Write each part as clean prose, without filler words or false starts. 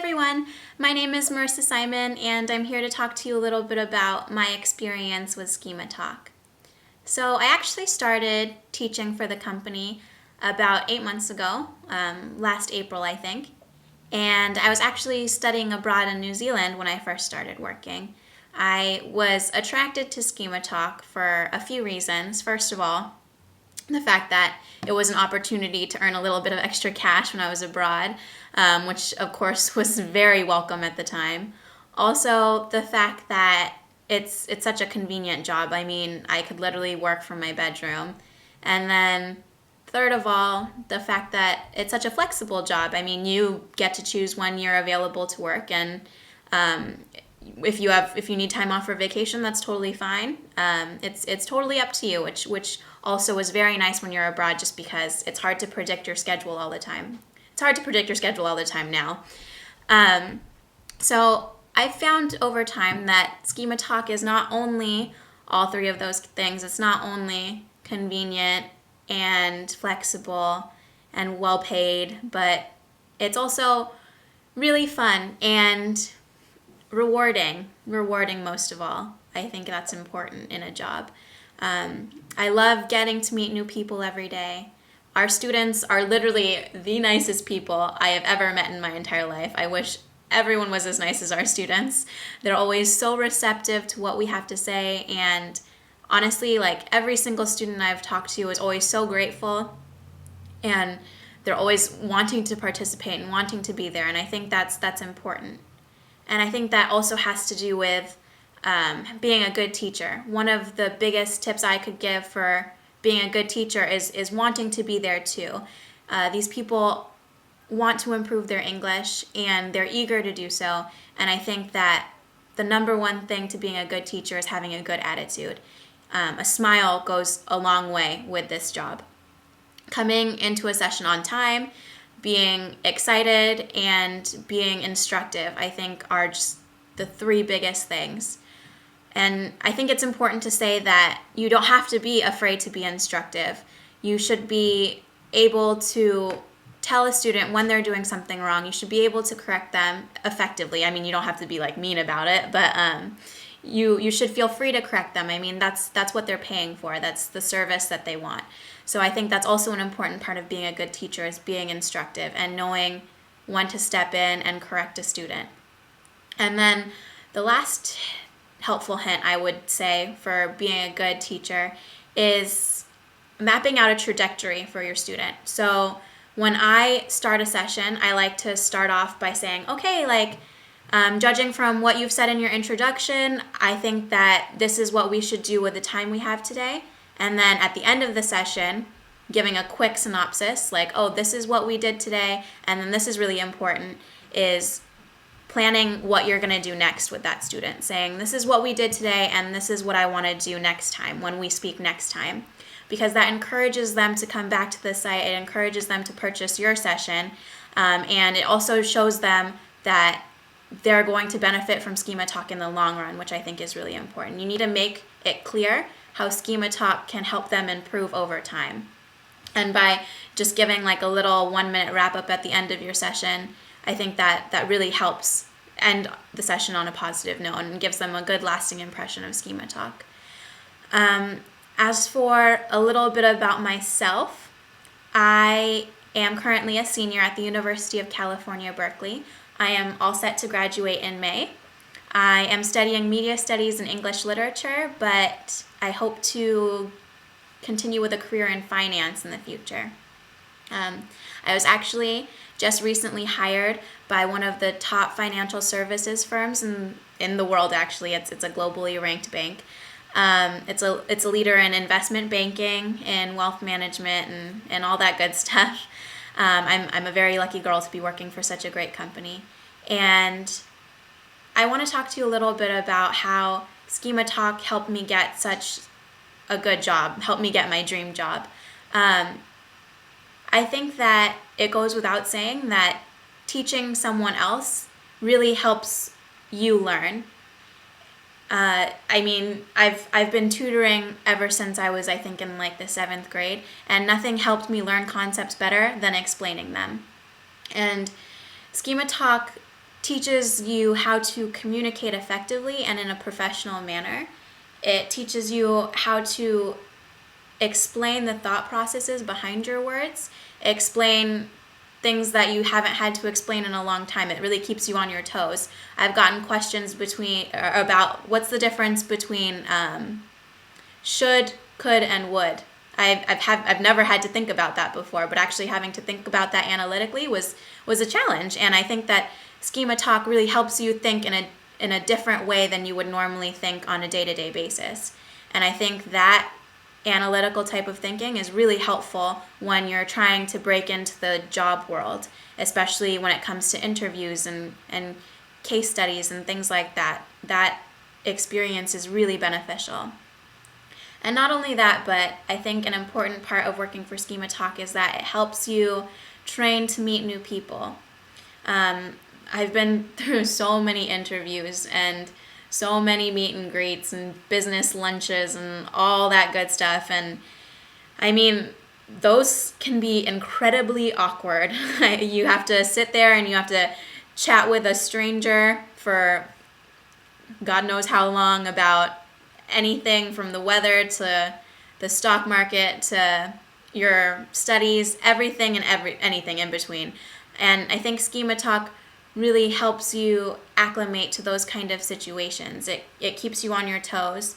everyone, my name is Marissa Simon and I'm here to talk to you a little bit about my experience with SkimaTalk. So I actually started teaching for the company about 8 months ago, last April I think, and I was actually studying abroad in New Zealand when I first started working. I was attracted to SkimaTalk for a few reasons. First of all, the fact that it was an opportunity to earn a little bit of extra cash when I was abroad, which of course was very welcome at the time. Also, the fact that it's such a convenient job. I mean, I could literally work from my bedroom. And then third of all, the fact that it's such a flexible job. I mean, you get to choose when you're available to work, and if you need time off for vacation, that's totally fine. It's totally up to you, which also is very nice when you're abroad, just because it's hard to predict your schedule all the time. It's hard to predict your schedule all the time now. So I found over time that SkimaTalk is not only all three of those things. It's not only convenient and flexible and well paid, but it's also really fun and rewarding most of all. I think that's important in a job. I love getting to meet new people every day. Our students are literally the nicest people I have ever met in my entire life. I wish everyone was as nice as our students. They're always so receptive to what we have to say, and honestly, like, every single student I've talked to is always so grateful, and they're always wanting to participate and wanting to be there, and I think that's important. And I think that also has to do with being a good teacher. One of the biggest tips I could give for being a good teacher is wanting to be there too. These people want to improve their English and they're eager to do so. And I think that the number one thing to being a good teacher is having a good attitude. A smile goes a long way with this job. Coming into a session on time, being excited, and being instructive, I think, are just the three biggest things. And I think it's important to say that you don't have to be afraid to be instructive. You should be able to tell a student when they're doing something wrong. You should be able to correct them effectively. I mean, you don't have to be like mean about it, but you should feel free to correct them. I mean, that's what they're paying for. That's the service that they want. So I think that's also an important part of being a good teacher, is being instructive and knowing when to step in and correct a student. And then the last helpful hint I would say for being a good teacher is mapping out a trajectory for your student. So when I start a session, I like to start off by saying, okay, like, judging from what you've said in your introduction, I think that this is what we should do with the time we have today. And then at the end of the session, giving a quick synopsis, like, oh, this is what we did today, and then this is really important, is planning what you're going to do next with that student, saying, this is what we did today, and this is what I want to do next time when we speak next time. Because that encourages them to come back to the site, it encourages them to purchase your session, and it also shows them that they're going to benefit from SkimaTalk in the long run, which I think is really important. You need to make it clear how SkimaTalk can help them improve over time. And by just giving like a little 1-minute wrap up at the end of your session, I think that really helps end the session on a positive note and gives them a good lasting impression of SkimaTalk. As for a little bit about myself, I am currently a senior at the University of California, Berkeley. I am all set to graduate in May. I am studying media studies and English literature, but I hope to continue with a career in finance in the future. I was actually just recently hired by one of the top financial services firms in the world, actually. It's a globally ranked bank. It's a leader in investment banking and wealth management and all that good stuff. I'm a very lucky girl to be working for such a great company. And I want to talk to you a little bit about how SkimaTalk helped me get such a good job, helped me get my dream job. I think that it goes without saying that teaching someone else really helps you learn. I mean, I've been tutoring ever since I was, I think, in like the 7th grade, and nothing helped me learn concepts better than explaining them. And SkimaTalk teaches you how to communicate effectively and in a professional manner. It teaches you how to explain the thought processes behind your words, explain things that you haven't had to explain in a long time. It really keeps you on your toes. I've gotten questions about what's the difference between should, could, and would. I've never had to think about that before, but actually having to think about that analytically was a challenge. And I think that SkimaTalk really helps you think in a different way than you would normally think on a day-to-day basis. And I think that analytical type of thinking is really helpful when you're trying to break into the job world, especially when it comes to interviews and case studies and things like that. That experience is really beneficial. And not only that, but I think an important part of working for SkimaTalk is that it helps you train to meet new people. I've been through so many interviews and so many meet and greets and business lunches and all that good stuff. And I mean, those can be incredibly awkward. You have to sit there and you have to chat with a stranger for God knows how long about anything from the weather to the stock market to your studies, everything and anything in between. And I think SkimaTalk really helps you acclimate to those kind of situations. It keeps you on your toes.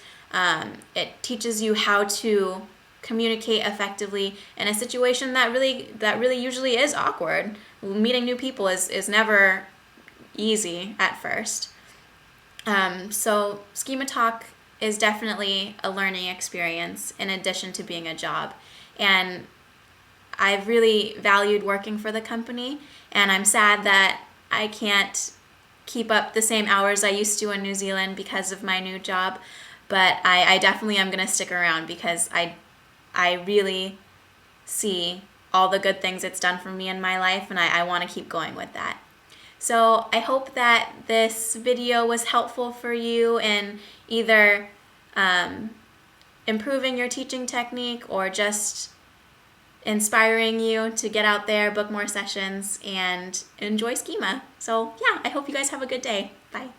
It teaches you how to communicate effectively in a situation that really usually is awkward. Meeting new people is never easy at first. So SkimaTalk is definitely a learning experience in addition to being a job. And I've really valued working for the company, and I'm sad that I can't keep up the same hours I used to in New Zealand because of my new job, but I definitely am going to stick around because I really see all the good things it's done for me in my life, and I want to keep going with that. So I hope that this video was helpful for you in either improving your teaching technique or just inspiring you to get out there, book more sessions, and enjoy Skima. So yeah, I hope you guys have a good day. Bye.